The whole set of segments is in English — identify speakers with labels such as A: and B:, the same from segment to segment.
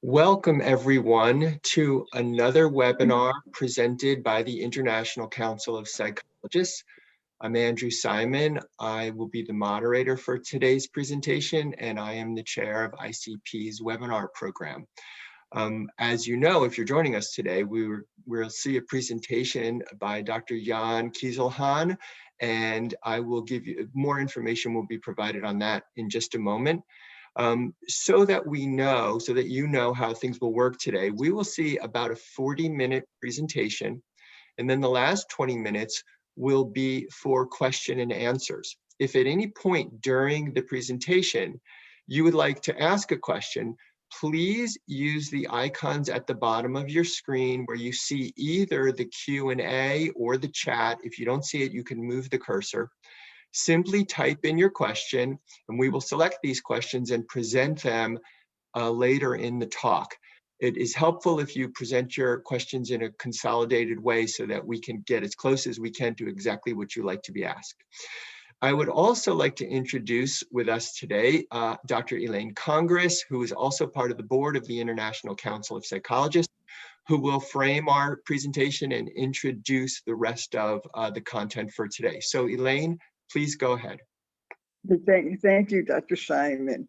A: Welcome everyone to another webinar presented by the International Council of Psychologists. I'm Andrew Simon. I will be the moderator for today's presentation, and I am the chair of ICP's webinar program. As you know, if you're joining us today, we'll see a presentation by Dr. Kizilhan, and I will give you more information will be provided on that in just a moment. So that you know how things will work today, we will see about a 40-minute presentation, and then the last 20 minutes will be for question and answers. If at any point during the presentation you would like to ask a question, please use the icons at the bottom of your screen where you see either the Q&A or the chat. If you don't see it, you can move the cursor. Simply type in your question, and we will select these questions and present them later in the talk. It is helpful if you present your questions in a consolidated way so that we can get as close as we can to exactly what you like to be asked. I would also like to introduce with us today Dr. Elaine Congress, who is also part of the board of the International Council of Psychologists, who will frame our presentation and introduce the rest of the content for today. So Elaine, please go ahead.
B: Thank you, Dr. Simon.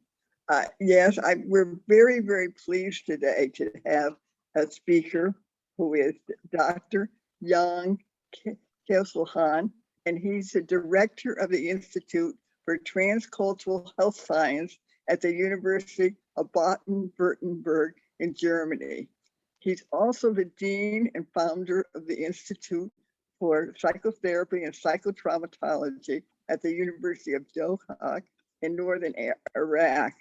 B: Yes, we're very, very pleased today to have a speaker who is Dr. Kizilhan, and he's the director of the Institute for Transcultural Health Science at the University of Baden-Würtemberg in Germany. He's also the dean and founder of the Institute for Psychotherapy and Psychotraumatology at the University of Doha in Northern Iraq.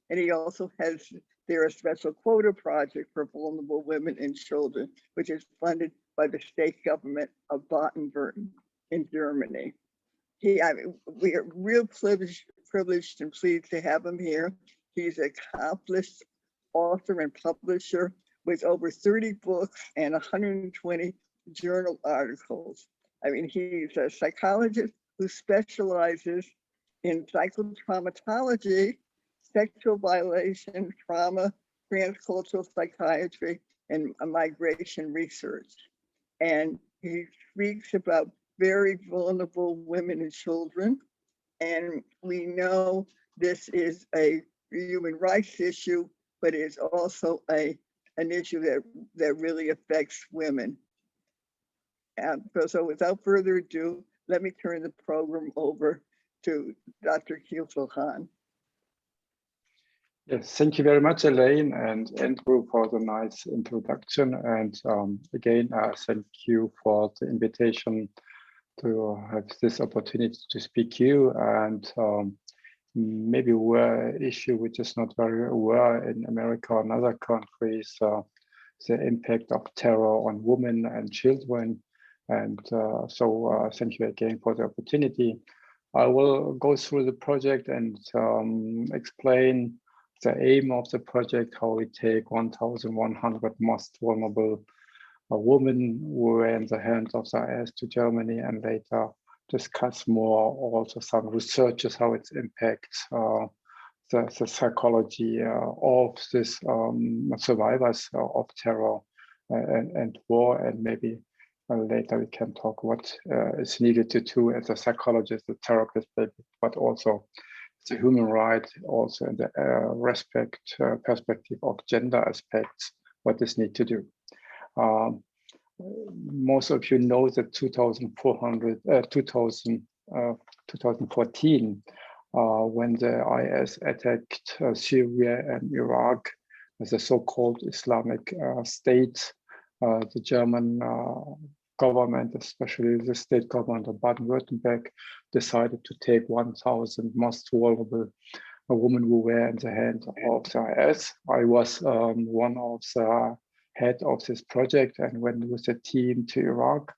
B: And he also has a special quota project for vulnerable women and children, which is funded by the state government of Baden-Württemberg in Germany. We are real privileged and pleased to have him here. He's an accomplished author and publisher with over 30 books and 120 journal articles. He's a psychologist who specializes in psychotraumatology, sexual violation, trauma, transcultural psychiatry, and migration research. And he speaks about very vulnerable women and children. And we know this is a human rights issue, but it's also an issue that really affects women. And so without further ado, let me turn the program over to Dr. Kizilhan.
C: Yes, thank you very much, Elaine and Andrew, for the nice introduction. And again, thank you for the invitation to have this opportunity to speak to you. And maybe one issue which is not very aware in America and other countries, the impact of terror on women and children. And so thank you again for the opportunity. I will go through the project and explain the aim of the project, how we take 1,100 most vulnerable women who were in the hands of the IS to Germany, and later discuss more also some researches, how it impacts the psychology of this survivors of terror and war, and maybe later we can talk what is needed to do as a psychologist, a therapist, but also the human right, also in the perspective of gender aspects, what is need to do. Most of you know that 2014, when the IS attacked Syria and Iraq, as a so-called Islamic State, the German government, especially the state government of Baden-Württemberg, decided to take 1,000 most vulnerable women who were in the hands of the IS. I was one of the head of this project and went with a team to Iraq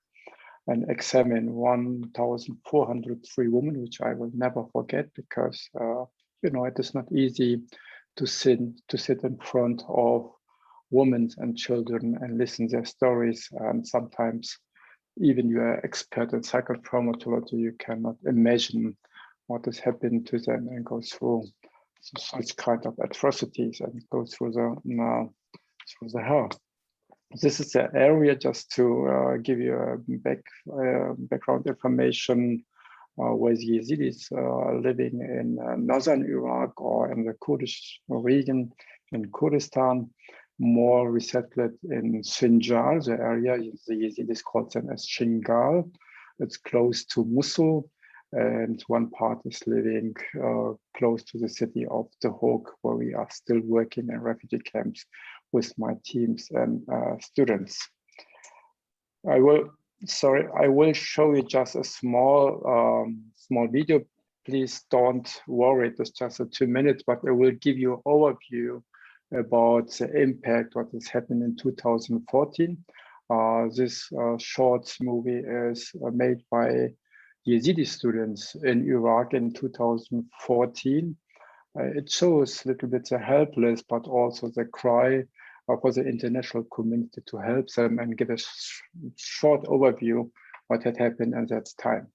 C: and examined 1,403 women, which I will never forget, because it is not easy to sit in front of women and children and listen their stories. And sometimes even you are expert in psychotraumatology, you cannot imagine what has happened to them and go through such kind of atrocities and go through the through the hair. This is the area, just to give you a background information, where the Yazidis are living in northern Iraq or in the Kurdish region in Kurdistan, more resettled in Sinjar, the area the Yazidis call them as Shingal. It's close to Mosul, and one part is living close to the city of The Hague, where we are still working in refugee camps with my teams and students. I will show you just a small video. Please don't worry, it's just a 2 minutes, but I will give you an overview about the impact, what has happened in 2014. This short movie is made by Yazidi students in Iraq in 2014. It shows a little bit the helpless, but also the cry for the international community to help them, and give a short overview what had happened at that time.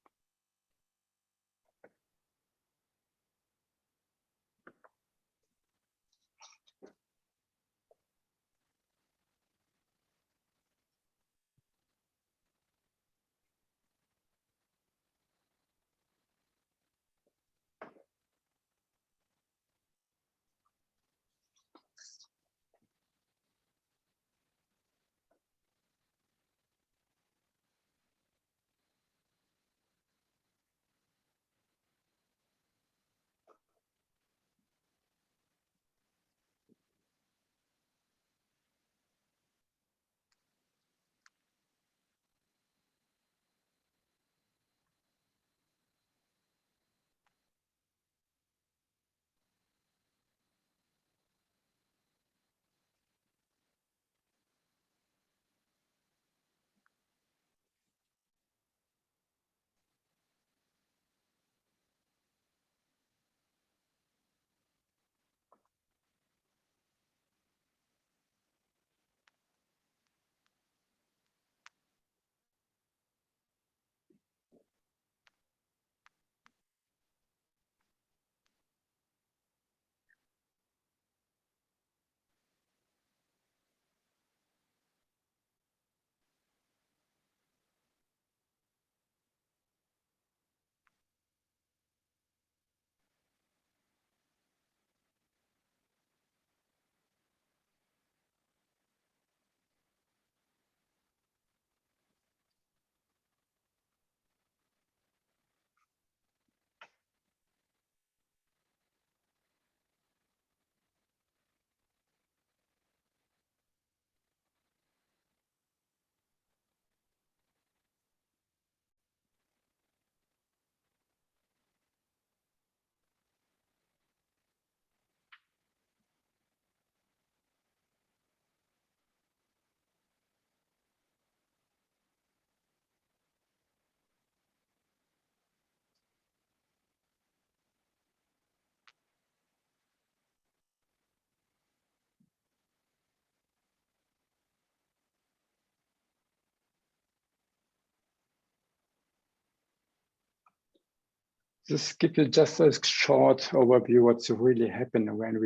C: This gives you just a short overview what's really happened when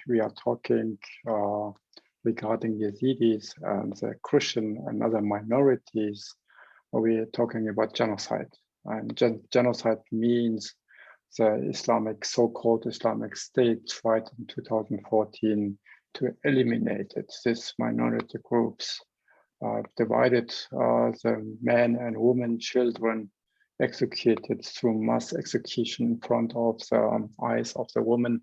C: we are talking regarding Yazidis and the Christian and other minorities. We're talking about genocide. And genocide means the so-called Islamic State tried in 2014 to eliminate these minority groups, divided the men and women, children, executed through mass execution in front of the eyes of the women,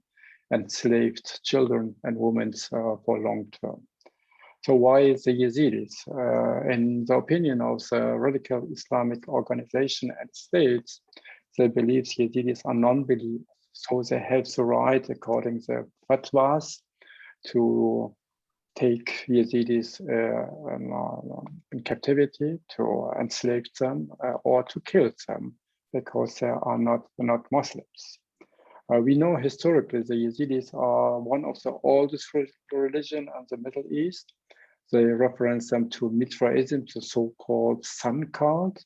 C: enslaved children and women for long term. So why the Yazidis? In the opinion of the radical Islamic organization and states, they believe Yazidis are non-believers, so they have the right, according to the fatwas, to take Yazidis in captivity, to enslave them, or to kill them, because they are not Muslims. We know historically the Yazidis are one of the oldest religion in the Middle East. They reference them to Mithraism, the so-called sun cult.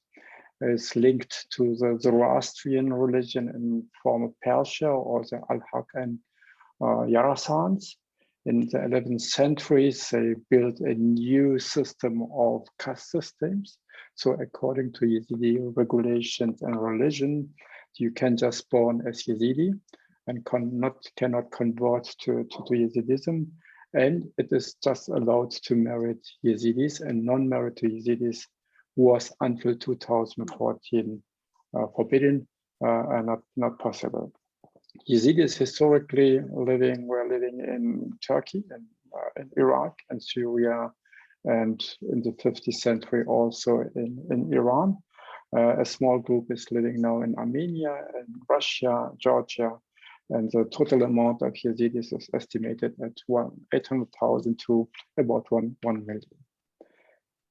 C: Is linked to the Zoroastrian religion in former Persia, or the Al-Haq and Yarasans. in the 11th century, they built a new system of caste systems. So according to Yazidi regulations and religion, you can just born as Yazidi and cannot convert to Yazidism. And it is just allowed to marry Yazidis, and non-married to Yazidis was until 2014 forbidden and not possible. Yazidis historically were living in Turkey and in Iraq and Syria, and in the 50th century also in Iran. A small group is living now in Armenia and Russia, Georgia, and the total amount of Yazidis is estimated at 800,000 to about 1 million.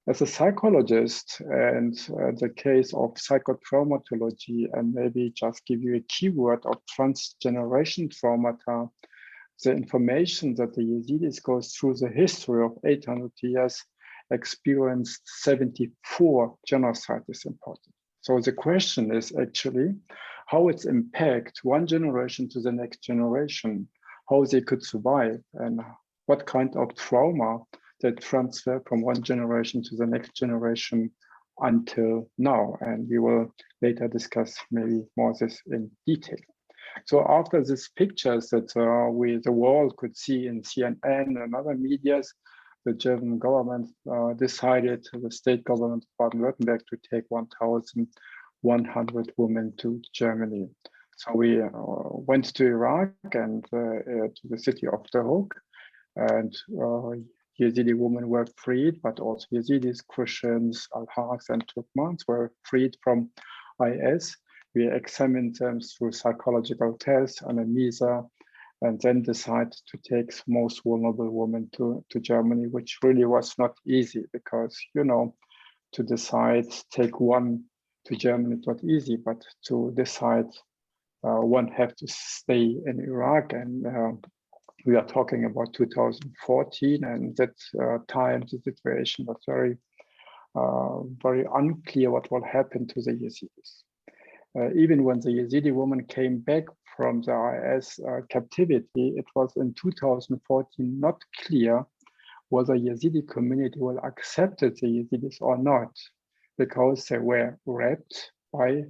C: As a psychologist, and the case of psychotraumatology, and maybe just give you a keyword of transgeneration traumata, the information that the Yazidis goes through the history of 800 years experienced 74 genocide is important. So the question is actually how its impact one generation to the next generation, how they could survive, and what kind of trauma that transfer from one generation to the next generation until now. And we will later discuss maybe more this in detail. So after these pictures that the world could see in CNN and other medias, the German government decided, the state government of Baden-Württemberg, to take 1,100 women to Germany. So we went to Iraq and to the city of The Hague, and Yazidi women were freed, but also Yazidis, Christians, Al-Haqs, and Turkmens were freed from IS. We examined them through psychological tests, anamnesia, and then decided to take most vulnerable women to Germany, which really was not easy because, you know, to decide take one to Germany is not easy, but to decide one have to stay in Iraq, and we are talking about 2014, and that time the situation was very unclear what will happen to the Yazidis. Even when the Yazidi woman came back from the IS captivity, it was in 2014 not clear whether Yazidi community will accept the Yazidis or not, because they were raped by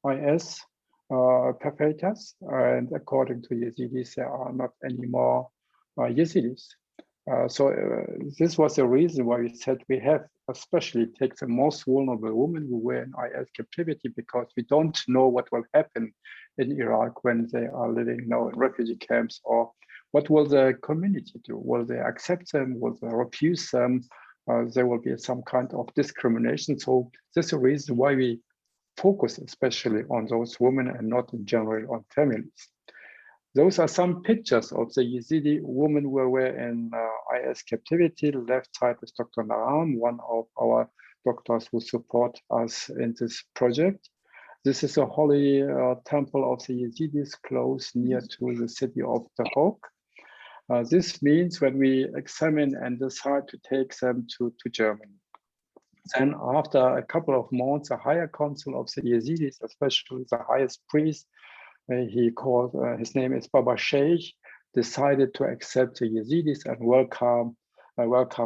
C: IS perpetrators, and according to Yazidis, there are not anymore Yazidis. So this was the reason why we said we have especially take the most vulnerable women who were in IS captivity, because we don't know what will happen in Iraq when they are living now in refugee camps, or what will the community do? Will they accept them? Will they refuse them? There will be some kind of discrimination. So this is the reason why we focus especially on those women and not in general on families. Those are some pictures of the Yazidi women who were in IS captivity. The left side is Dr. Naram, one of our doctors who support us in this project. This is a holy temple of the Yazidis close near to the city of The Hague. This means when we examine and decide to take them to Germany. Then after a couple of months, a higher council of the Yazidis, especially the highest priest, his name is Baba Sheikh, decided to accept the Yazidis and welcome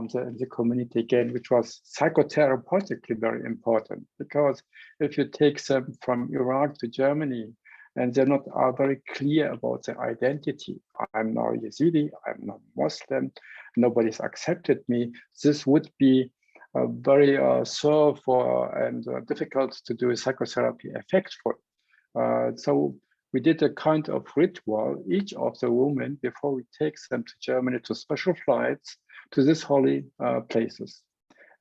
C: them in the community again, which was psychotherapeutically very important, because if you take them from Iraq to Germany and they're not very clear about their identity, I'm now Yazidi, I'm not Muslim, nobody's accepted me, this would be very sore and difficult to do a psychotherapy effectful. So we did a kind of ritual, each of the women, before we take them to Germany, to special flights to these holy places.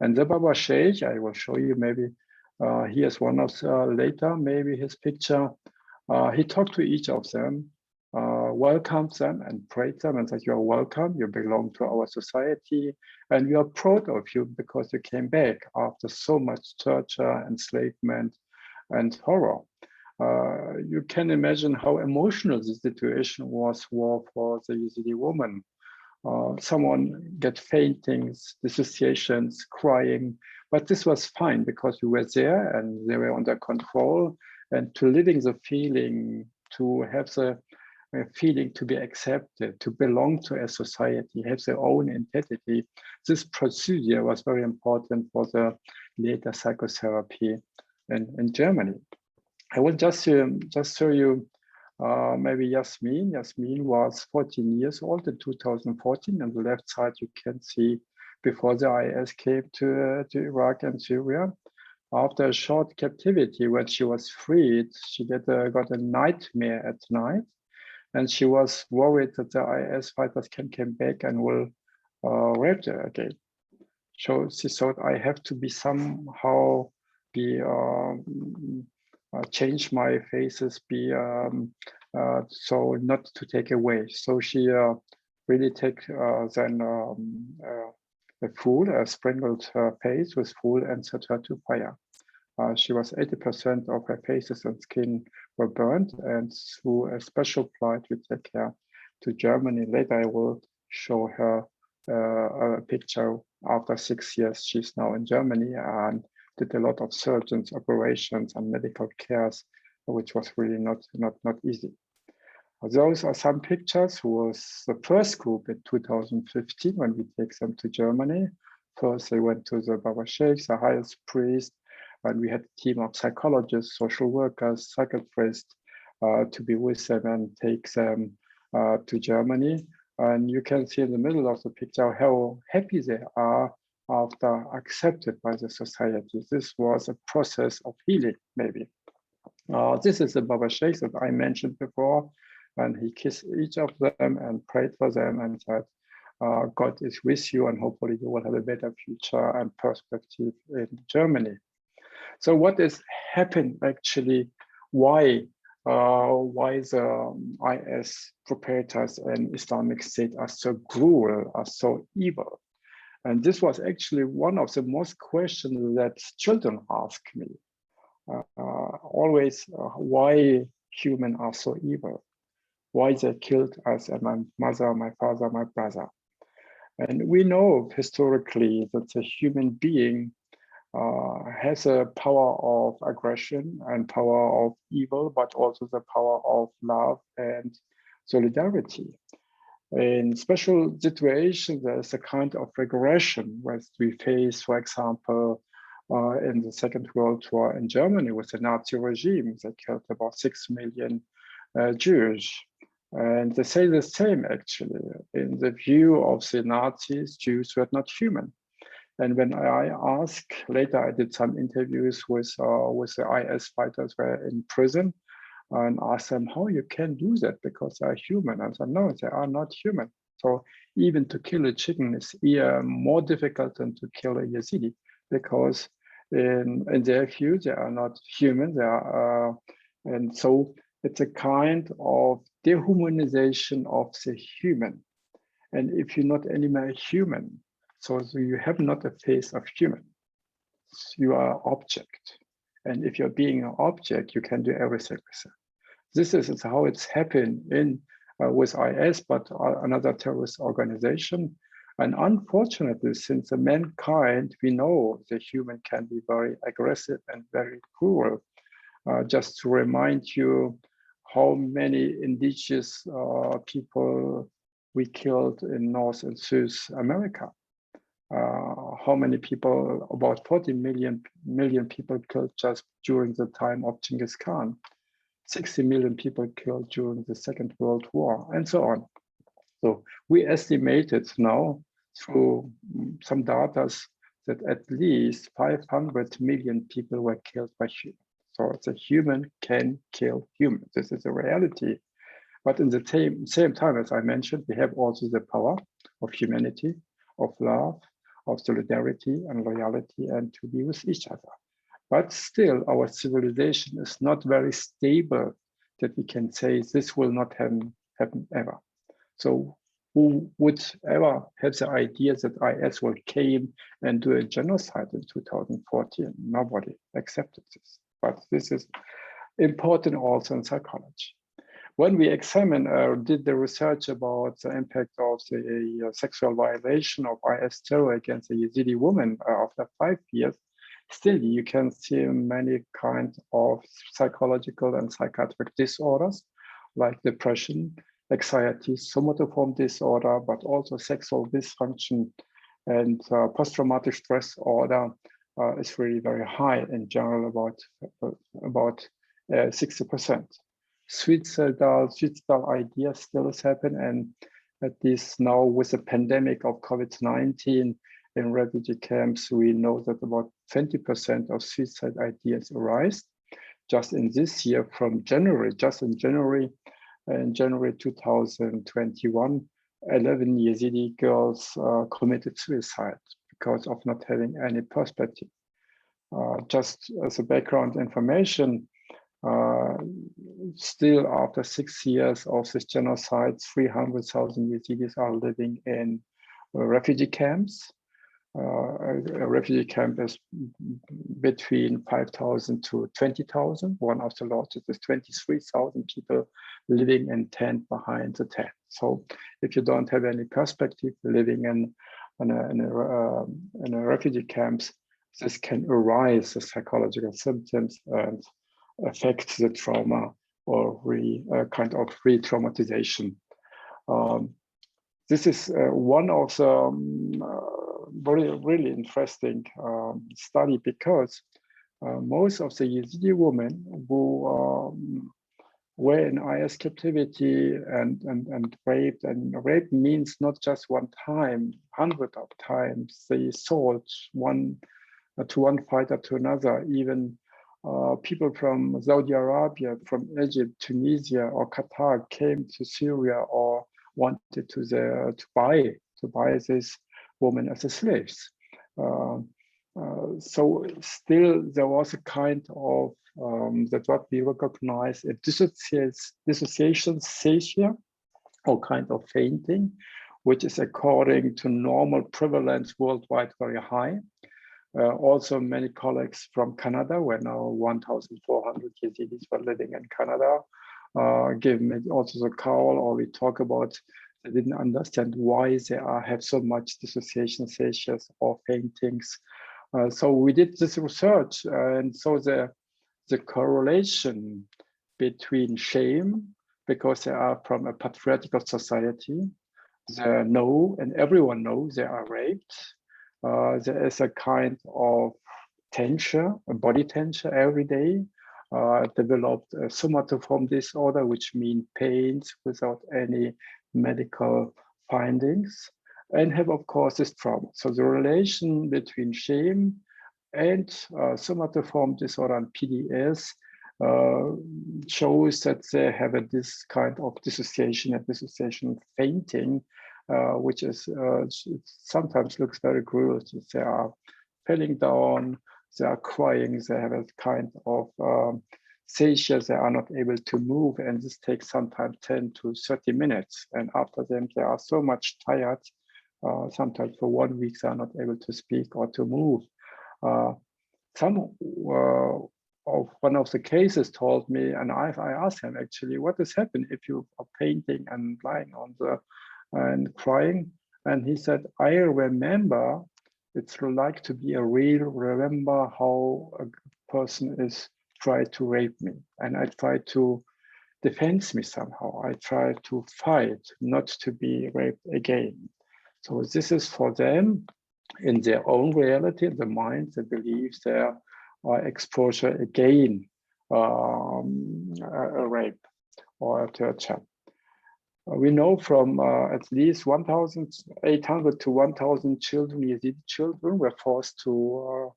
C: And the Baba Sheikh, I will show you maybe, here's one of later, maybe his picture. He talked to each of them, welcomed them and prayed them and said, you're welcome, you belong to our society, and we are proud of you because you came back after so much torture, enslavement, and horror. You can imagine how emotional the situation was for the Yazidi woman. Someone get faintings, dissociations, crying, but this was fine because we were there and they were under control, and to living the feeling, to have the feeling to be accepted, to belong to a society, have their own identity. This procedure was very important for the later psychotherapy in Germany. I will just show you maybe Yasmin. Yasmin was 14 years old in 2014. On the left side, you can see before the IS came to Iraq and Syria. After a short captivity, when she was freed, she got a nightmare at night. And she was worried that the IS fighters can come back and will rape her again. So she thought, I have to be somehow change my faces, so not to take away. So she really take then a fool, sprinkled her face with fool and set her to fire. She was 80% of her faces and skin were burned, and through a special flight we take her to Germany. Later I will show her a picture. After 6 years, she's now in Germany and did a lot of surgeons, operations, and medical cares, which was really not easy. Those are some pictures. Who was the first group in 2015 when we take them to Germany. First, they went to the Baba Sheikh, the highest priest, and we had a team of psychologists, social workers, psychiatrists to be with them and take them to Germany. And you can see in the middle of the picture how happy they are after accepted by the society. This was a process of healing, maybe. This is the Baba Sheikh that I mentioned before, and he kissed each of them and prayed for them and said, God is with you and hopefully you will have a better future and perspective in Germany. So what is happened actually? Why the IS proprietors and Islamic State are so cruel, are so evil? And this was actually one of the most questions that children ask me. Always, why humans are so evil? Why they killed us and my mother, my father, my brother? And we know historically that the human being has a power of aggression and power of evil, but also the power of love and solidarity. In special situations, there's a kind of regression where we face, for example, in the Second World War in Germany with the Nazi regime. They killed about 6 million Jews. And they say the same, actually. In the view of the Nazis, Jews were not human. And when I asked, later I did some interviews with the IS fighters who were in prison and asked them how you can do that because they are human. I said, no, they are not human. So even to kill a chicken is more difficult than to kill a Yazidi because in their view, they are not human. They are, and so it's a kind of dehumanization of the human. And if you're not anymore human, so you have not a face of human, you are object. And if you're being an object, you can do everything with it. This is how it's happened with IS, but another terrorist organization. And unfortunately, since the mankind, we know the human can be very aggressive and very cruel. Just to remind you how many indigenous people we killed in North and South America. How many people, about 40 million people killed just during the time of Genghis Khan, 60 million people killed during the Second World War, and so on. So we estimated now through some data that at least 500 million people were killed by humans. So the human can kill human. This is a reality. But in the same time, as I mentioned, we have also the power of humanity, of love, of solidarity and loyalty, and to be with each other. But still, our civilization is not very stable that we can say this will not happen ever. So who would ever have the idea that IS will came and do a genocide in 2014? Nobody accepted this. But this is important also in psychology. When we did the research about the impact of the sexual violation of IS terror against the Yazidi woman after 5 years, still you can see many kinds of psychological and psychiatric disorders. like depression, anxiety, somatoform disorder, but also sexual dysfunction and post-traumatic stress disorder is really very high in general, about 60%. Suicidal ideas still happen, and at least now with the pandemic of COVID-19 in refugee camps, we know that about 20% of suicide ideas arise. Just in this year, from January, in January 2021, 11 Yazidi girls committed suicide because of not having any perspective. Just as a background information, still after 6 years of this genocide, 300,000 Yazidis are living in refugee camps. A refugee camp is between 5,000 to 20,000. One of the largest is 23,000 people living in tent behind the tent. So if you don't have any perspective living in a refugee camps, this can arise the psychological symptoms and affect the trauma or kind of re-traumatization. This is one of the really interesting study, because most of the Yazidi women who were in IS captivity and raped, and rape means not just one time, hundreds of times. They sold one fighter to another. Even people from Saudi Arabia, from Egypt, Tunisia, or Qatar came to Syria or wanted to buy this women as slaves. So still there was a kind of that what we recognize a dissociation seizure, or kind of fainting, which is according to normal prevalence worldwide very high. Also many colleagues from Canada, where now 1,400 Yazidis were living in Canada, give me also the call, or we talk about they didn't understand why they have so much dissociation seizures or faintings. So we did this research, and so the correlation between shame, because they are from a patriarchal society, they know, and everyone knows they are raped. There is a kind of tension, a body tension every day. Developed a somatoform disorder, which means pains without any medical findings, and have, of course, this trauma. So the relation between shame and somatoform disorder and PDS shows that they have this kind of dissociation and dissociation fainting, which is sometimes looks very cruel. They are falling down, they are crying, they have a kind of seizure, they are not able to move, and this takes sometimes 10 to 30 minutes. And after them, they are so much tired, sometimes for 1 week, they are not able to speak or to move. Some of one of the cases told me, and I asked him actually, what has happened if you are painting and lying on and crying? And he said, I remember it's like to be a real, remember how a person is tried to rape me, and I try to defend me somehow. I try to fight not to be raped again. So this is for them in their own reality, in the mind, they believe there are exposure again, a rape or a torture. We know from at least 1,800 to 1,000 children, Yazidi children, were forced to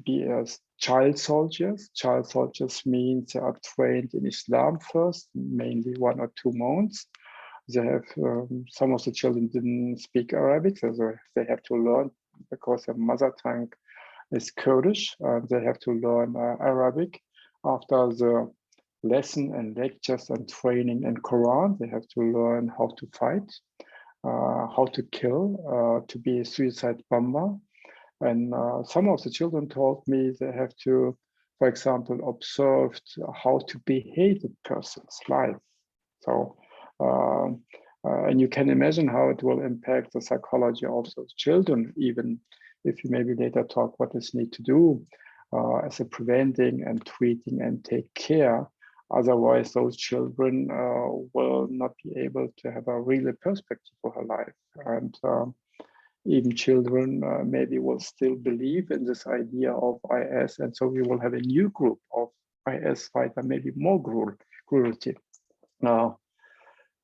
C: be as child soldiers. Child soldiers means they are trained in Islam first, mainly 1 or 2 months. They have some of the children didn't speak Arabic, so they have to learn, because their mother tongue is Kurdish. They have to learn Arabic. After the lesson and lectures and training in Quran, they have to learn how to fight, how to kill, to be a suicide bomber. And some of the children told me they have to, for example, observe how to behave a person's life. So, and you can imagine how it will impact the psychology of those children, even if you maybe later talk what is need to do as a preventing and treating and take care Otherwise, those children will not be able to have a real perspective for her life. And even children maybe will still believe in this idea of IS. And so we will have a new group of IS fighter, maybe more cruelty. One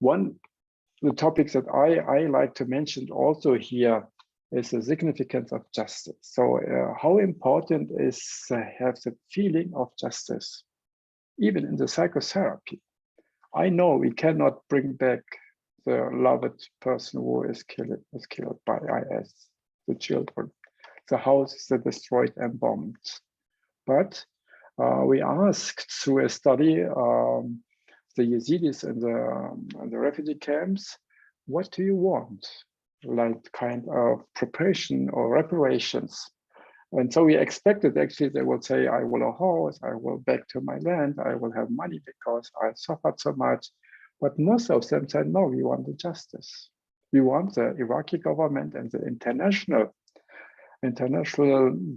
C: of the topics that I like to mention also here is the significance of justice. So how important is to have the feeling of justice, even in the psychotherapy. I know we cannot bring back the loved person who is killed by IS, the children. The houses are destroyed and bombed. But we asked through a study the Yazidis in the refugee camps, what do you want? Like kind of preparation or reparations. And so we expected actually they would say, I will a house, I will back to my land, I will have money because I suffered so much. But most of them said, no, we want the justice. We want the Iraqi government and the international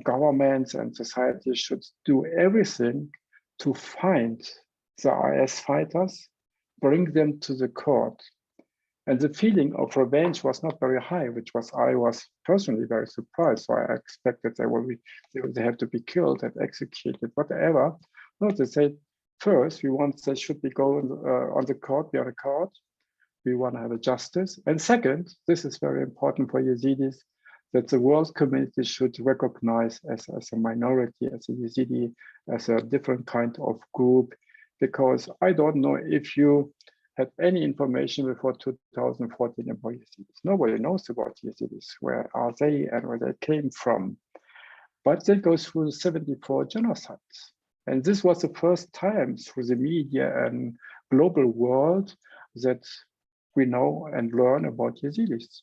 C: governments and society should do everything to find the IS fighters, bring them to the court. And the feeling of revenge was not very high, I was personally very surprised. So I expected they have to be killed and executed, whatever. No, they said, first, they should be going on the court, be on the court. We want to have a justice. And second, this is very important for Yazidis, that the world community should recognize as a minority, as a Yazidi, as a different kind of group, because I don't know if you had any information before 2014 about Yazidis. Nobody knows about Yazidis. Where are they and where they came from? But they go through 74 genocides. And this was the first time through the media and global world that we know and learn about Yazidis.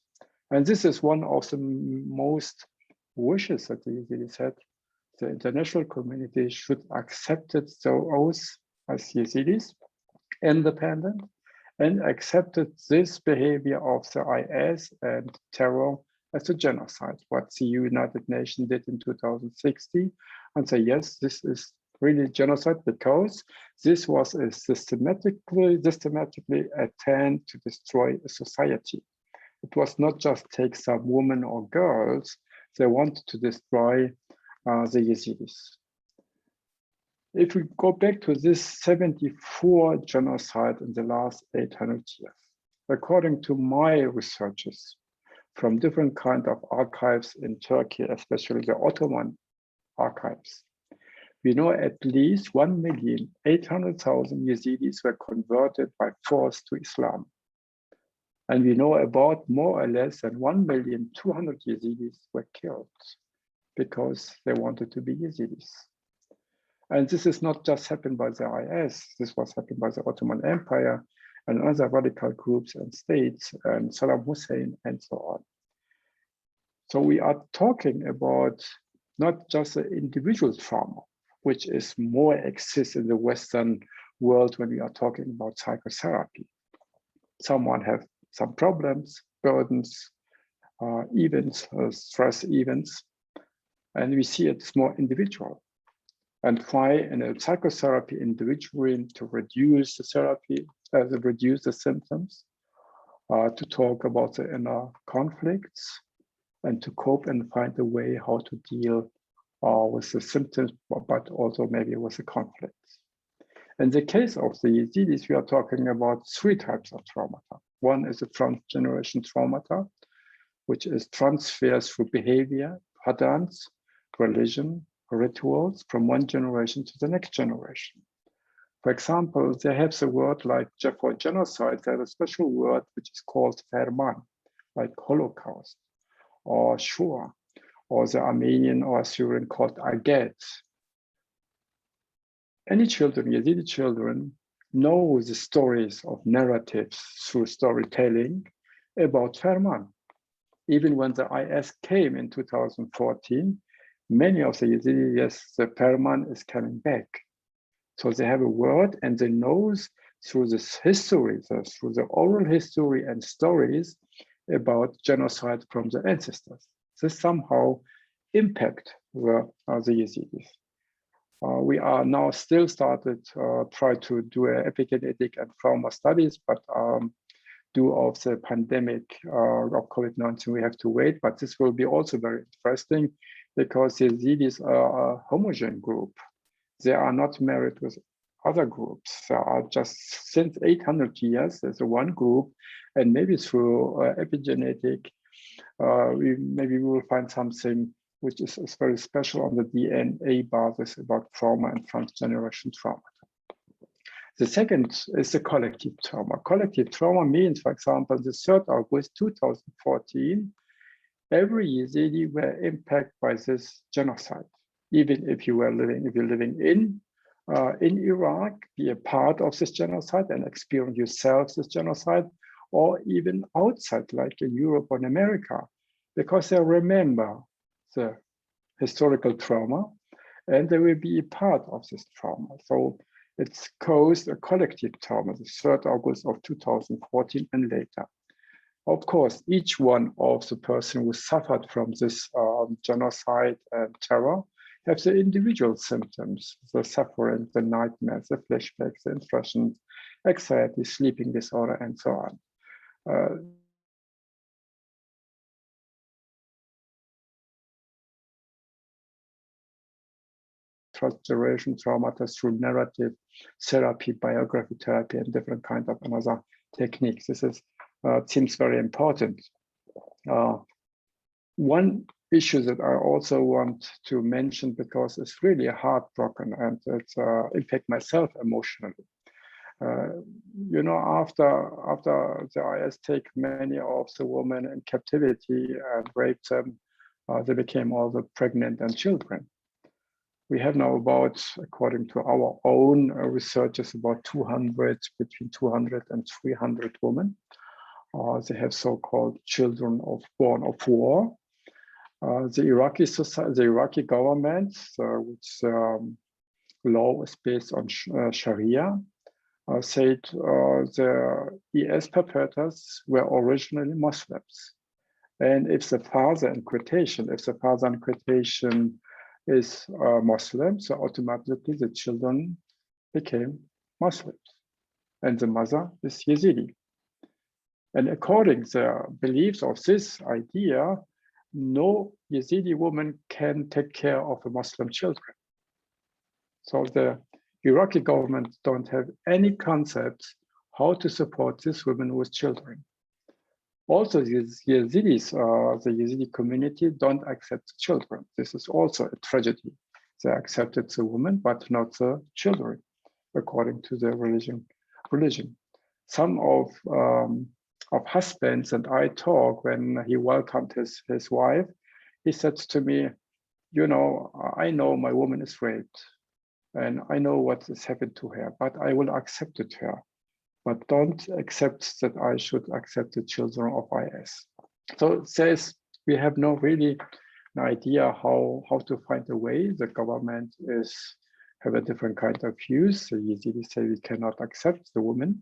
C: And this is one of the most wishes that the Yazidis had. The international community should accept it those as Yazidis, independent, and accepted this behavior of the IS and terror as a genocide, what the United Nations did in 2016, and say, yes, this is really genocide because this was a systematically attempt to destroy a society. It was not just take some women or girls, they wanted to destroy the Yazidis. If we go back to this 74 genocide in the last 800 years, according to my researches from different kind of archives in Turkey, especially the Ottoman archives, we know at least 1,800,000 Yazidis were converted by force to Islam. And we know about more or less than 1,200,000 Yazidis were killed because they wanted to be Yazidis. And this is not just happened by the IS, this was happened by the Ottoman Empire and other radical groups and states and Saddam Hussein and so on. So we are talking about not just the individual trauma, which is more exists in the Western world when we are talking about psychotherapy. Someone have some problems, burdens, events, stress events, and we see it's more individual. And try in a psychotherapy individually to reduce the therapy, reduce the symptoms, to talk about the inner conflicts, and to cope and find a way how to deal with the symptoms, but also maybe with the conflicts. In the case of the Yazidis, we are talking about 3 types of traumata. One is a transgeneration traumata, which is transfers through behavior, patterns, religion, rituals from one generation to the next generation. For example, they have the word like for genocide, they have a special word which is called Ferman, like Holocaust, or Shoah, or the Armenian or Syrian called Aget. Any children, Yazidi children, know the stories of narratives through storytelling about Ferman. Even when the IS came in 2014, many of the Yazidis, yes, the Ferman is coming back. So they have a word and they know through this history, through the oral history and stories about genocide from the ancestors. This somehow impact the Yazidis. We are now still started try to do epigenetic and trauma studies, but due of the pandemic of COVID-19, we have to wait. But this will be also very interesting because the Yazidis are a homogeneous group. They are not married with other groups. They are just since 800 years, there's a one group, and maybe through epigenetic, maybe we will find something which is very special on the DNA basis about trauma and transgeneration trauma. The second is the collective trauma. Collective trauma means, for example, the 3rd August 2014, every Yazidi were impacted by this genocide. Even if you're living in Iraq, be a part of this genocide and experience yourself this genocide, or even outside, like in Europe or in America, because they remember the historical trauma and they will be a part of this trauma. So it's caused a collective trauma, the 3rd August of 2014 and later. Of course, each one of the person who suffered from this genocide and terror have the individual symptoms, the suffering, the nightmares, the flashbacks, the impressions, anxiety, sleeping disorder, and so on. Transgeneration trauma through narrative therapy, biography therapy, and different kinds of another techniques. This is seems very important. One issue that I also want to mention, because it's really heartbroken and it's impact myself emotionally. You know, after the IS take many of the women in captivity and raped them, they became also pregnant and children. We have now about, according to our own researchers, about 200, between 200 and 300 women. They have so-called children born of war. The Iraqi society, the Iraqi government, which law is based on Sharia, said the IS perpetrators were originally Muslims. And if the father in quotation is Muslim, so automatically the children became Muslims. And the mother is Yazidi. And according to the beliefs of this idea, no Yazidi woman can take care of the Muslim children. So the Iraqi government don't have any concept how to support these women with children. Also, the Yazidis, the Yazidi community don't accept children. This is also a tragedy. They accepted the women, but not the children, according to the religion. Some of husbands and I talk when he welcomed his wife, he said to me, you know, I know my woman is raped and I know what has happened to her, but I will accept it her. But don't accept that I should accept the children of IS. So it says we have no really an idea how to find a way. The government have a different kind of views. The Yazidis say we cannot accept the women.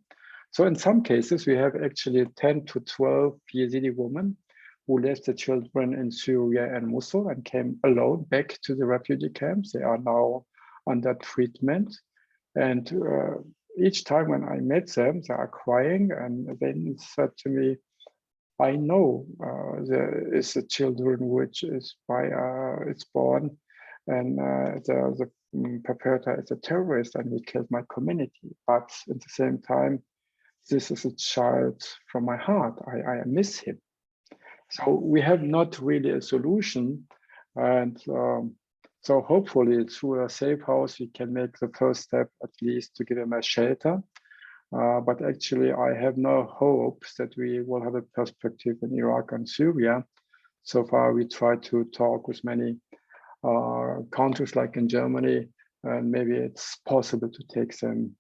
C: So in some cases, we have actually 10 to 12 Yazidi women who left the children in Syria and Mosul and came alone back to the refugee camps. They are now under treatment. And each time when I met them, they are crying and then said to me, I know there is a children which is it's born and the perpetrator is a terrorist and he killed my community. But at the same time, this is a child from my heart. I miss him. So we have not really a solution. And so hopefully through a safe house, we can make the first step, at least to give them a shelter. But actually, I have no hopes that we will have a perspective in Iraq and Syria. So far, we try to talk with many countries like in Germany, and maybe it's possible to take them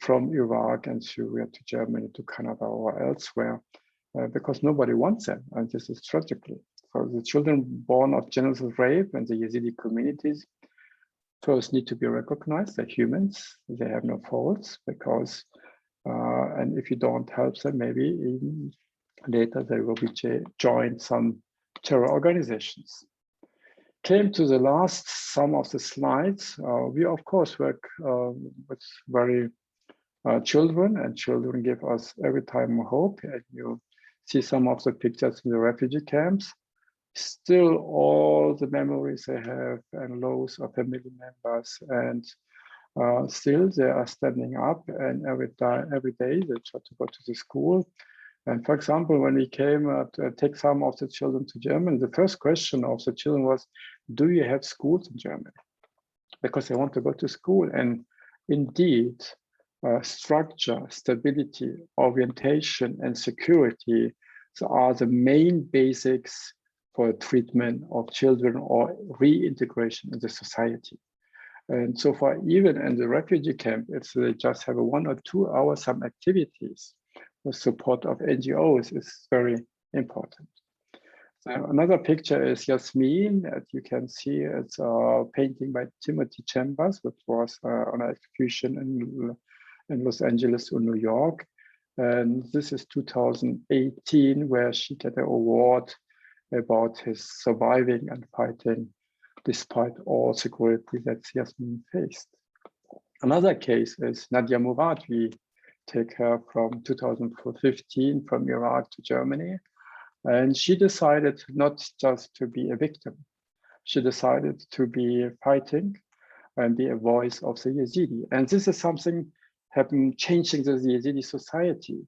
C: from Iraq and Syria to Germany, to Canada or elsewhere, because nobody wants them, and this is tragically. So the children born of genital rape and the Yazidi communities first need to be recognized. They're humans, they have no faults, because, and if you don't help them, maybe even later they will be join some terror organizations. came to the last some of the slides. We of course work with very children, and children give us every time hope. And you see some of the pictures in the refugee camps. Still all the memories they have and loss of family members, and still they are standing up, and every day they try to go to the school. And for example, when we came to take some of the children to Germany, the first question of the children was, do you have schools in Germany? Because they want to go to school. And indeed, structure, stability, orientation, and security are the main basics for treatment of children or reintegration in the society. And so far, even in the refugee camp, if they just have a 1 or 2 hour some activities with support of NGOs is very important. So another picture is Yasmin. As you can see, it's a painting by Timothy Chambers, which was on an execution in Los Angeles or New York. And this is 2018, where she got an award about his surviving and fighting despite all security that Yasmin faced. Another case is Nadia Murad. We take her from 2015 from Iraq to Germany. And she decided not just to be a victim. She decided to be fighting and be a voice of the Yazidi. And this is something happened changing the Yazidi society.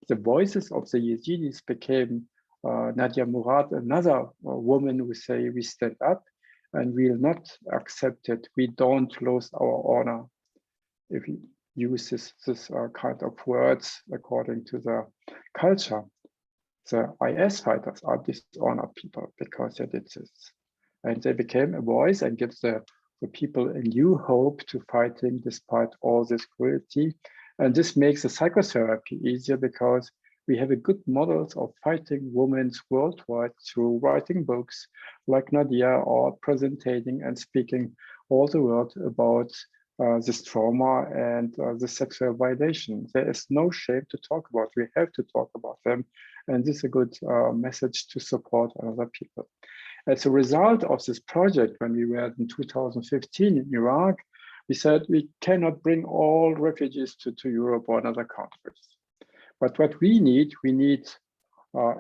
C: The voices of the Yazidis became Nadia Murad, another woman who say, we stand up and we'll not accept it. We don't lose our honor. If we use this kind of words according to the culture, the IS fighters are dishonored people because they did this. And they became a voice and gives the people a new hope to fighting despite all this cruelty. And this makes the psychotherapy easier because we have a good models of fighting women worldwide through writing books like Nadia, or presenting and speaking all the world about this trauma and the sexual violation. There is no shame to talk about. We have to talk about them. And this is a good message to support other people. As a result of this project, when we were in 2015 in Iraq, we said we cannot bring all refugees to Europe or other countries. But what we need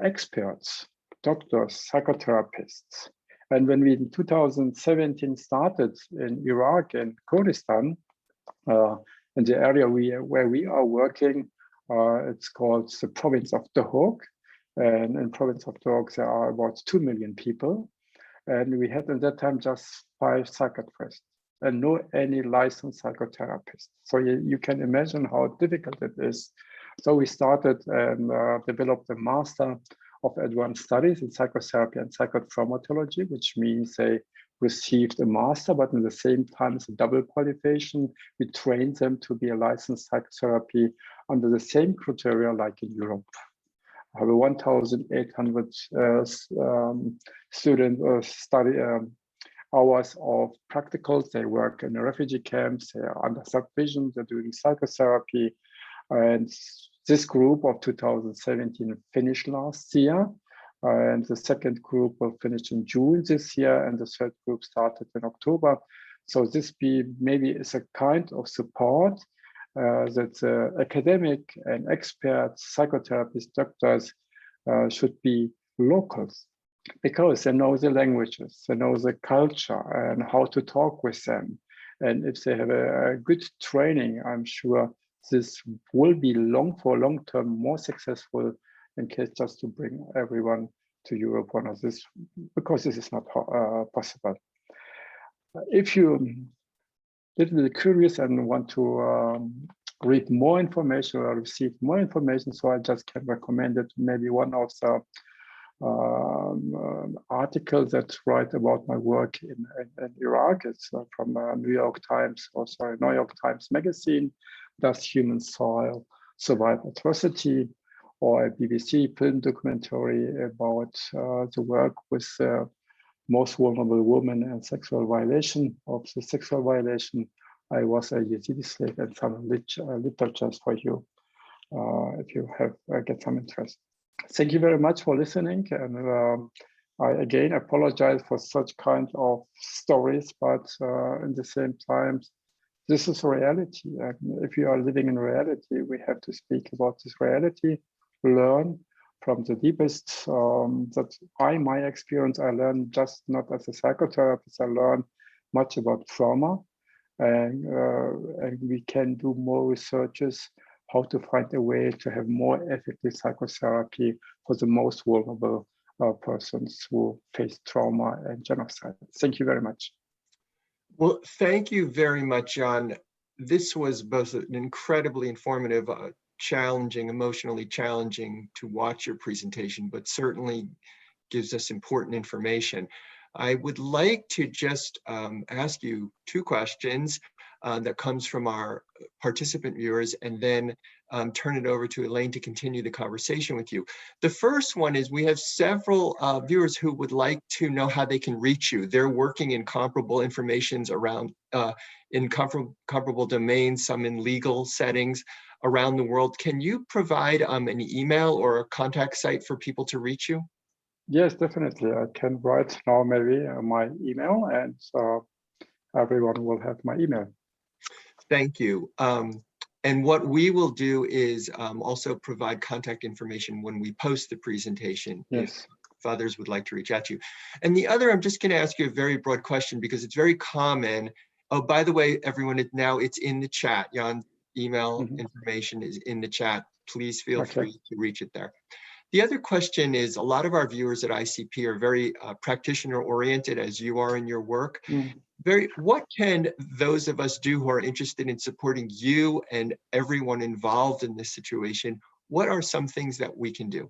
C: experts, doctors, psychotherapists. And when we in 2017 started in Iraq and Kurdistan, in the area where we are working, it's called the province of Dohuk. And in province of Dohuk, there are about 2 million people. And we had at that time just 5 psychiatrists and no any licensed psychotherapists. So you can imagine how difficult it is. So we started and developed a master of advanced studies in psychotherapy and psychotraumatology, which means they received a master, but at the same time it's a double qualification. We trained them to be a licensed psychotherapy under the same criteria like in Europe. I have 1,800 student study hours of practicals. They work in the refugee camps, they are under supervision, they're doing psychotherapy. And this group of 2017 finished last year. And the second group will finish in June this year. And the third group started in October. So this maybe is a kind of support that academic and experts, psychotherapists, doctors should be locals, because they know the languages, they know the culture and how to talk with them. And if they have a good training, I'm sure this will be for long term more successful in case just to bring everyone to Europe one of this, because this is not possible. If you're a little bit curious and want to read more information or receive more information, so I just can recommend it. Maybe one of the articles that write about my work in Iraq. It's from New York Times Magazine. Does Human Soil Survive Atrocity? Or a BBC film documentary about the work with most vulnerable women and sexual violation. I was a Yazidi slave, and some literatures for you if you have get some interest. Thank you very much for listening, and I again apologize for such kind of stories, but in the same time, this is reality. And if you are living in reality, we have to speak about this reality, learn from the deepest, that my experience, I learned just not as a psychotherapist, I learned much about trauma, and we can do more researches how to find a way to have more effective psychotherapy for the most vulnerable persons who face trauma and genocide. Thank you very much.
A: Well, thank you very much, John. This was both an incredibly informative, challenging, emotionally challenging to watch your presentation, but certainly gives us important information. I would like to just ask you two questions that comes from our participant viewers, and then turn it over to Elaine to continue the conversation with you. The first one is, we have several viewers who would like to know how they can reach you. They're working in comparable informations around, in comparable domains, some in legal settings around the world. Can you provide an email or a contact site for people to reach you?
C: Yes, definitely. I can write now maybe my email, and everyone will have my email.
A: Thank you. And what we will do is also provide contact information when we post the presentation,
C: Yes.
A: if others would like to reach out to you. And the other, I'm just going to ask you a very broad question because it's very common. Oh, by the way, everyone, it's in the chat. Jan's email information is in the chat. Please feel free to reach it there. The other question is, a lot of our viewers at ICP are very practitioner oriented, as you are in your work. What can those of us do who are interested in supporting you and everyone involved in this situation? What are some things that we can do?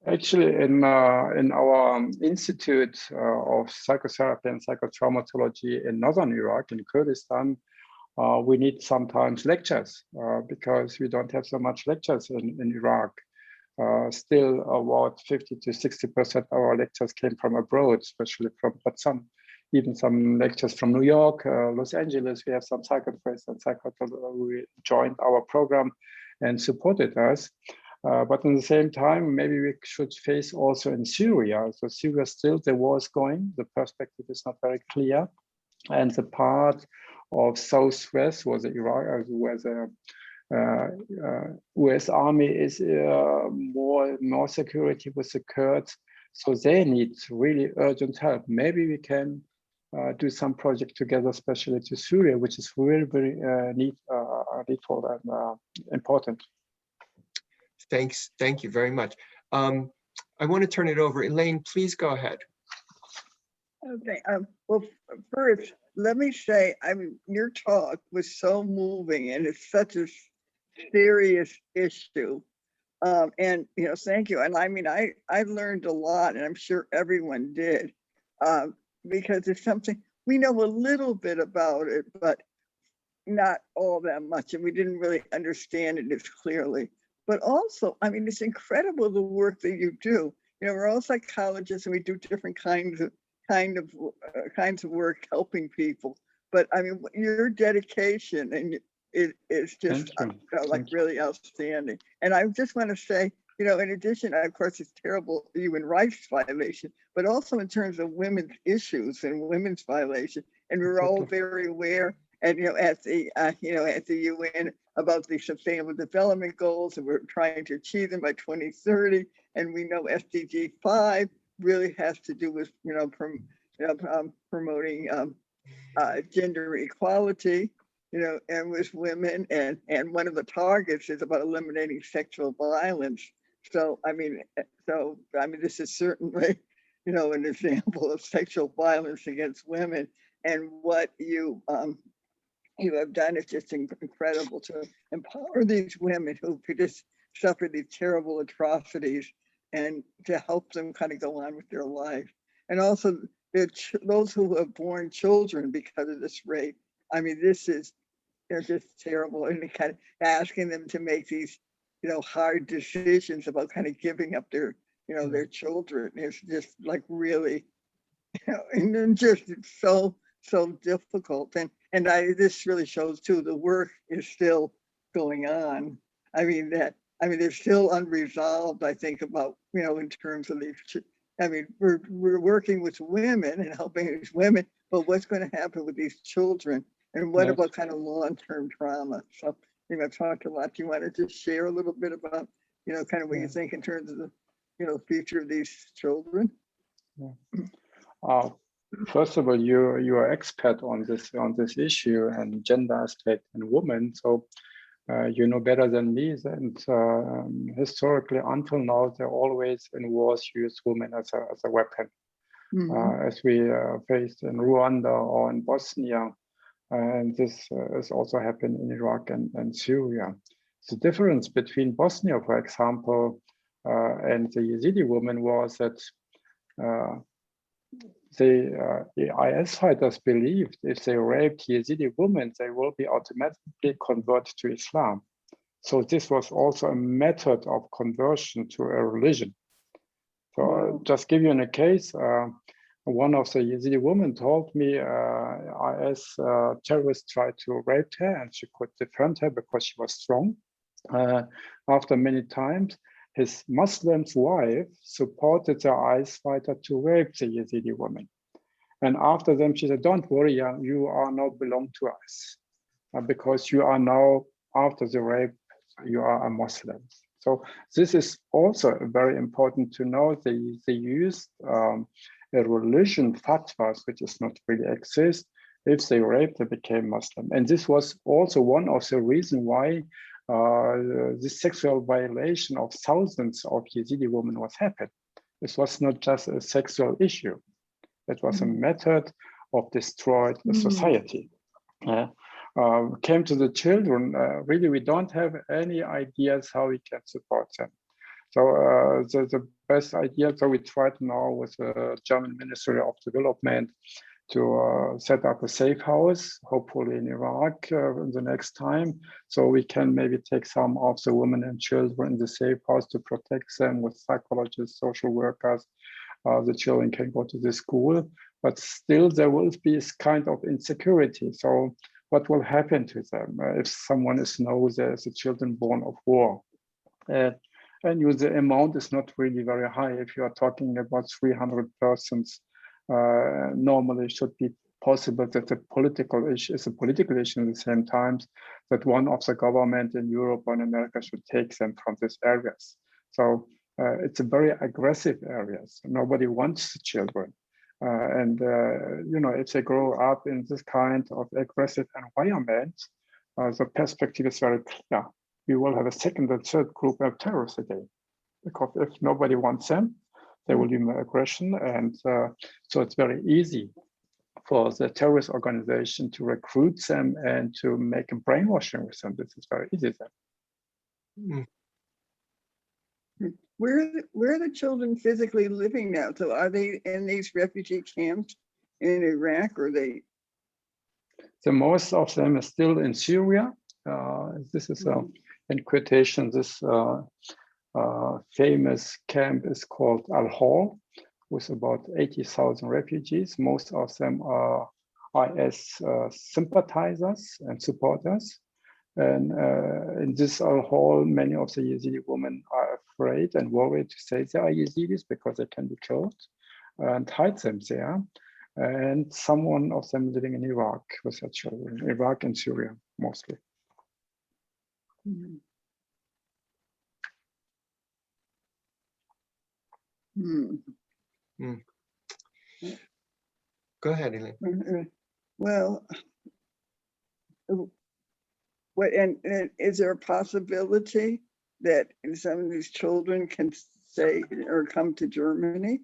C: Actually, in our Institute of Psychotherapy and Psychotraumatology in Northern Iraq, in Kurdistan, we need sometimes lectures because we don't have so much lectures in Iraq. Still, about 50 to 60% of our lectures came from abroad, especially but even some lectures from New York, Los Angeles. We have some psychotherapists and psychologists who joined our program and supported us. But at the same time, maybe we should face also in Syria. So Syria, still the war is going. The perspective is not very clear. And the part of Southwest was Iraq, where the US Army is more security with the Kurds. So they need really urgent help. Maybe we can do some project together, especially to Syria, which is really very needful and important.
A: Thanks. Thank you very much. I want to turn it over. Elaine, please go ahead.
B: Okay. Well, first, let me say, your talk was so moving, and it's such a serious issue. And thank you. And I learned a lot, and I'm sure everyone did, because it's something we know a little bit about it, but not all that much, and we didn't really understand it as clearly. But also, it's incredible the work that you do. We're all psychologists, and we do different kinds of work helping people. But your dedication and it is just really outstanding. And I just want to say, in addition, of course, it's terrible human rights violation, but also in terms of women's issues and women's violation. And we're all very aware, and at the UN, about the Sustainable Development Goals, and we're trying to achieve them by 2030. And we know SDG 5 really has to do with promoting gender equality, and with women, and one of the targets is about eliminating sexual violence. So this is certainly an example of sexual violence against women, and what you have done is just incredible to empower these women who could just suffer these terrible atrocities, and to help them kind of go on with their life. And also those who have born children because of this rape. They're just terrible, and kind of asking them to make these, hard decisions about kind of giving up their, their children. It's just like really, and then just it's so difficult. And this really shows too, the work is still going on. They're still unresolved, I think, about, in terms of I mean, we're working with women and helping these women, but what's going to happen with these children? And what
C: Yes.
B: about kind of long-term trauma? So, you know, talked a lot. Do you want to just share a little bit about, you know, kind of what you think in terms of the, you know, future of these children?
C: First of all, you are expert on this issue and gender aspect and women, so you know better than me. And historically, until now, they always in wars used women as a weapon, as we faced in Rwanda or in Bosnia, and this has also happened in Iraq and Syria. The difference between Bosnia, for example, and the Yazidi women was that the IS fighters believed if they raped Yazidi women, they will be automatically converted to Islam. So this was also a method of conversion to a religion. So just give you a case, one of the Yazidi women told me IS terrorists tried to rape her and she could defend her because she was strong. After many times, his Muslim wife supported the IS fighter to rape the Yazidi woman. And after them, she said, don't worry, you are not belong to us because you are now, after the rape, you are a Muslim. So this is also very important to know. They used a religion fatwas, which does not really exist. If they raped, they became Muslim. And this was also one of the reasons why the sexual violation of thousands of Yazidi women was happened. This was not just a sexual issue. It was a method of destroyed the society. Came to the children, really, we don't have any ideas how we can support them. So the best idea, so we tried now with the German Ministry of Development to set up a safe house, hopefully in Iraq in the next time. So we can maybe take some of the women and children in the safe house to protect them with psychologists, social workers. The children can go to the school, but still there will be this kind of insecurity. So what will happen to them if someone knows there's a children born of war? And the amount is not really very high. If you are talking about 300 persons, normally it should be possible that the political issue is a political issue at the same time that one of the government in Europe or in America should take them from these areas. So it's a very aggressive areas. Nobody wants the children. You know, if they grow up in this kind of aggressive environment, the perspective is very clear. We will have a second and third group of terrorists again, because if nobody wants them, there will be more aggression. And so it's very easy for the terrorist organization to recruit them and to make a brainwashing with them. This is very easy then.
B: Where are the children physically living now? So are they in these refugee camps in Iraq, or they?
C: The most of them is still in Syria. This is in quotation, this famous camp is called Al-Hol, with about 80,000 refugees. Most of them are IS sympathizers and supporters. And in this Al-Hol, many of the Yazidi women are afraid and worried to say they are Yazidis because they can be killed, and hide them there. And someone of them living in Iraq with their children, Iraq and Syria mostly.
A: Go ahead, Elaine.
B: Well, and is there a possibility that some of these children can stay or come to Germany?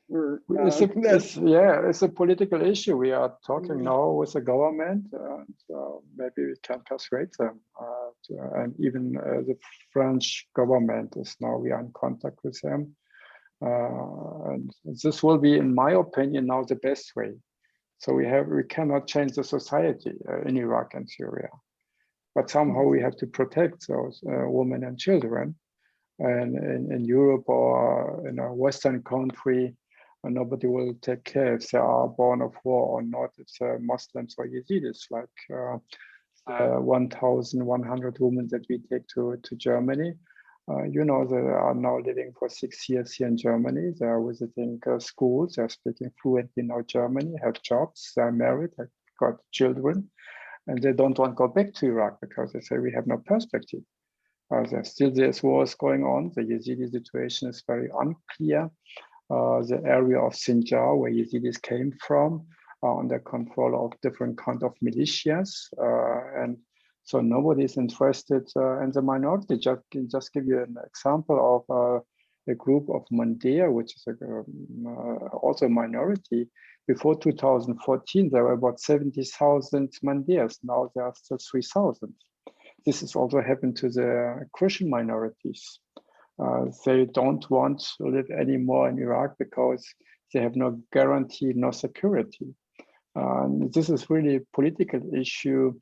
B: Or,
C: it's a political issue. We are talking now with the government, so maybe we can persuade them. And even the French government is now, we are in contact with them. And this will be, in my opinion, now the best way. So we cannot change the society in Iraq and Syria, but somehow we have to protect those women and children. And in Europe or in a Western country, nobody will take care if they are born of war or not. It's Muslims or Yazidis, like 1,100 women that we take to Germany. You know, they are now living for 6 years here in Germany. They are visiting schools. They're speaking fluently now Germany, have jobs, they're married, have got children, and they don't want to go back to Iraq because they say we have no perspective. There's still this wars going on. The Yazidi situation is very unclear. The area of Sinjar, where Yazidis came from, are under control of different kind of militias, and so nobody is interested in the minority. Just give you an example of a group of Mandea, which is also a minority. Before 2014, there were about 70,000 Mandeas. Now there are still 3,000. This has also happened to the Christian minorities. They don't want to live anymore in Iraq because they have no guarantee, no security. This is really a political issue.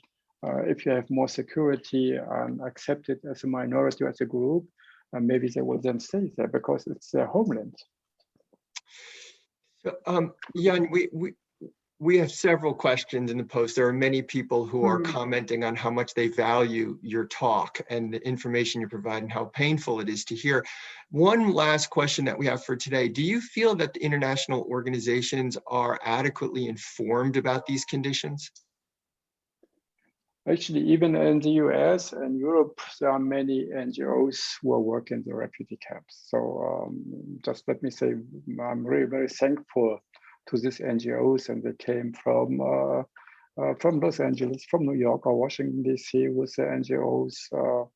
C: If you have more security and accept it as a minority or as a group, maybe they will then stay there because it's their homeland.
A: So, Jan, we have several questions in the post. There are many people who are commenting on how much they value your talk and the information you provide and how painful it is to hear. One last question that we have for today. Do you feel that the international organizations are adequately informed about these conditions?
C: Actually, even in the US and Europe, there are many NGOs who are working in the refugee camps. So just let me say, I'm very, very thankful to these NGOs, and they came from Los Angeles, from New York or Washington, DC with the NGOs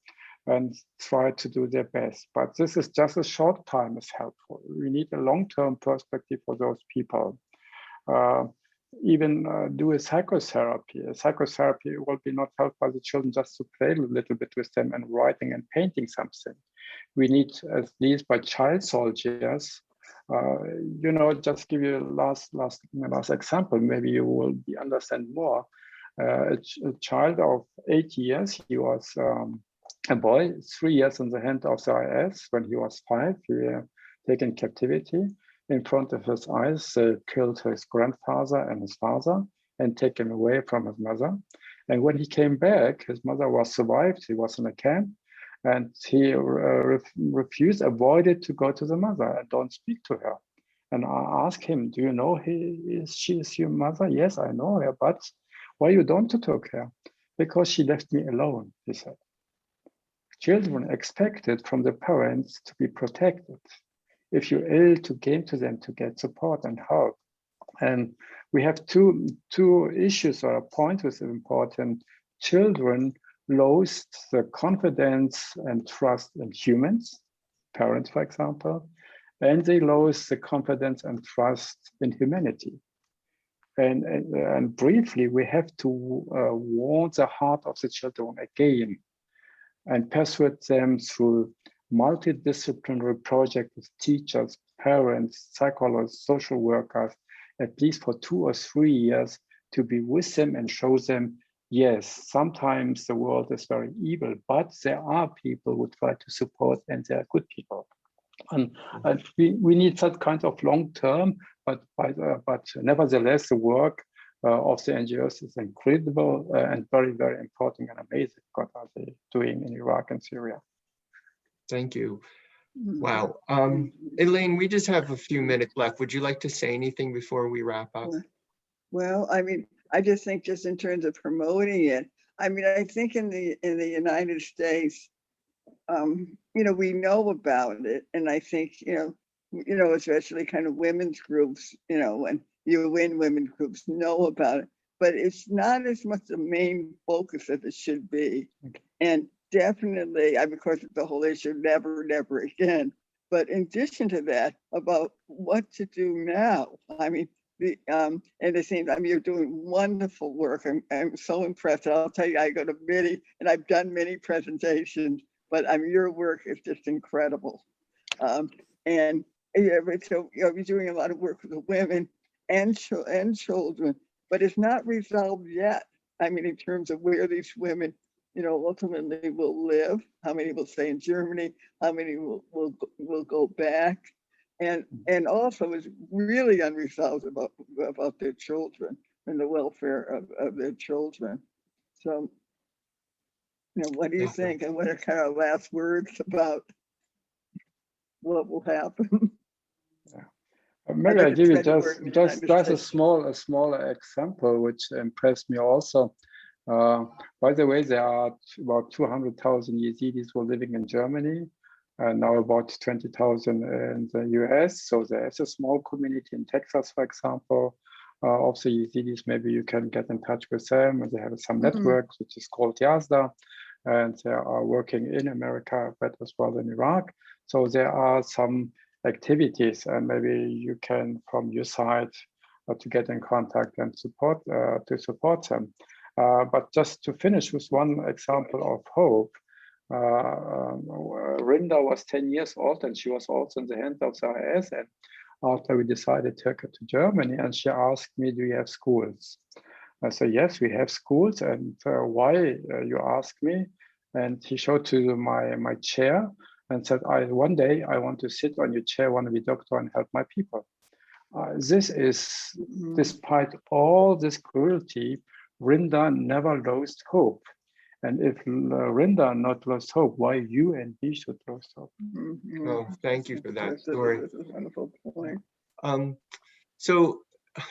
C: and try to do their best. But this is just a short time is helpful. We need a long-term perspective for those people. Even do a psychotherapy. A psychotherapy will be not helped by the children just to play a little bit with them and writing and painting something. We need, at least by child soldiers, you know, just give you a last example, maybe you will understand more. A child of 8 years, he was a boy, 3 years in the hand of the IS. When he was 5, he was taken in captivity. In front of his eyes, they killed his grandfather and his father and taken him away from his mother. And when he came back, his mother was survived. He was in a camp, and he refused, avoided to go to the mother and don't speak to her. And I asked him, do you know she is your mother? Yes, I know her, but why you don't talk to her? Because she left me alone, he said. Children expected from the parents to be protected. If you're ill, to came to them to get support and help. And we have two issues or a point which is important. Children lost the confidence and trust in humans, parents, for example, and they lost the confidence and trust in humanity. And briefly, we have to warm the heart of the children again and persuade them through multidisciplinary project with teachers, parents, psychologists, social workers, at least for 2 or 3 years, to be with them and show them, yes, sometimes the world is very evil, but there are people who try to support and they are good people. And we need that kind of long term, but nevertheless, the work of the NGOs is incredible and very, very important and amazing. What are they doing in Iraq and Syria?
A: Thank you. Wow. Elaine, we just have a few minutes left. Would you like to say anything before we wrap up?
B: Well, I mean, I just think just in terms of promoting it, I mean, I think in the United States, you know, we know about it. And I think, you know, especially kind of women's groups, you know, and UN women's groups know about it, but it's not as much the main focus as it should be. Okay. And definitely, I mean, of course, the whole issue, never, never again. But in addition to that, about what to do now, I mean, and it seems, I mean, you're doing wonderful work. I'm so impressed. I'll tell you, I go to many, and I've done many presentations, but I mean, your work is just incredible. And so you're doing a lot of work with the women and children, but it's not resolved yet. I mean, in terms of where these women, you know, ultimately will live, how many will stay in Germany, how many will go back, and also is really unresolved about their children and the welfare of their children. So, you know, what do you think? And what are kind of last words about what will happen.
C: Maybe
B: I'd
C: I
B: like to
C: give you
B: spread the word from time to
C: just a
B: time.
C: smaller example which impressed me also. By the way, there are about 200,000 Yazidis who are living in Germany, and now about 20,000 in the US. So there is a small community in Texas, for example, of the Yazidis. Maybe you can get in touch with them, and they have some networks which is called Yazda, and they are working in America, but as well in Iraq. So there are some activities, and maybe you can from your side to get in contact and support them. But just to finish with one example of hope, Rinda was 10 years old, and she was also in the hands of the IS. And after we decided to take her to Germany, and she asked me, "Do you have schools?" I said, "Yes, we have schools." And why, you ask me? And he showed to my chair and said, "One day I want to sit on your chair, want to be a doctor and help my people." This is, despite all this cruelty, Rinda never lost hope. And if Rinda not lost hope, why you and he should lose hope?
A: Oh, thank you for that
B: That's
A: story.
B: a wonderful point.
A: So,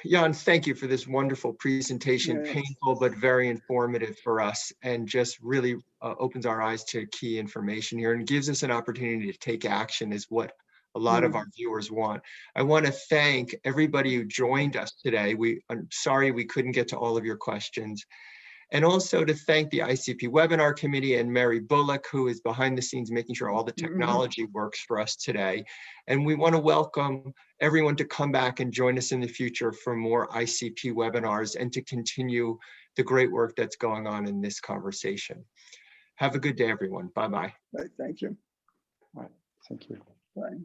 A: Jan, thank you for this wonderful presentation,
B: Yes.
A: painful but very informative for us, and just really opens our eyes to key information here and gives us an opportunity to take action, is what a lot of our viewers want. I want to thank everybody who joined us today. I'm sorry we couldn't get to all of your questions. And also to thank the ICP Webinar Committee and Mary Bullock, who is behind the scenes making sure all the technology works for us today. And we want to welcome everyone to come back and join us in the future for more ICP webinars and to continue the great work that's going on in this conversation. Have a good day, everyone. Bye-bye.
B: Right, thank you.
C: Right. Thank you.
B: Bye.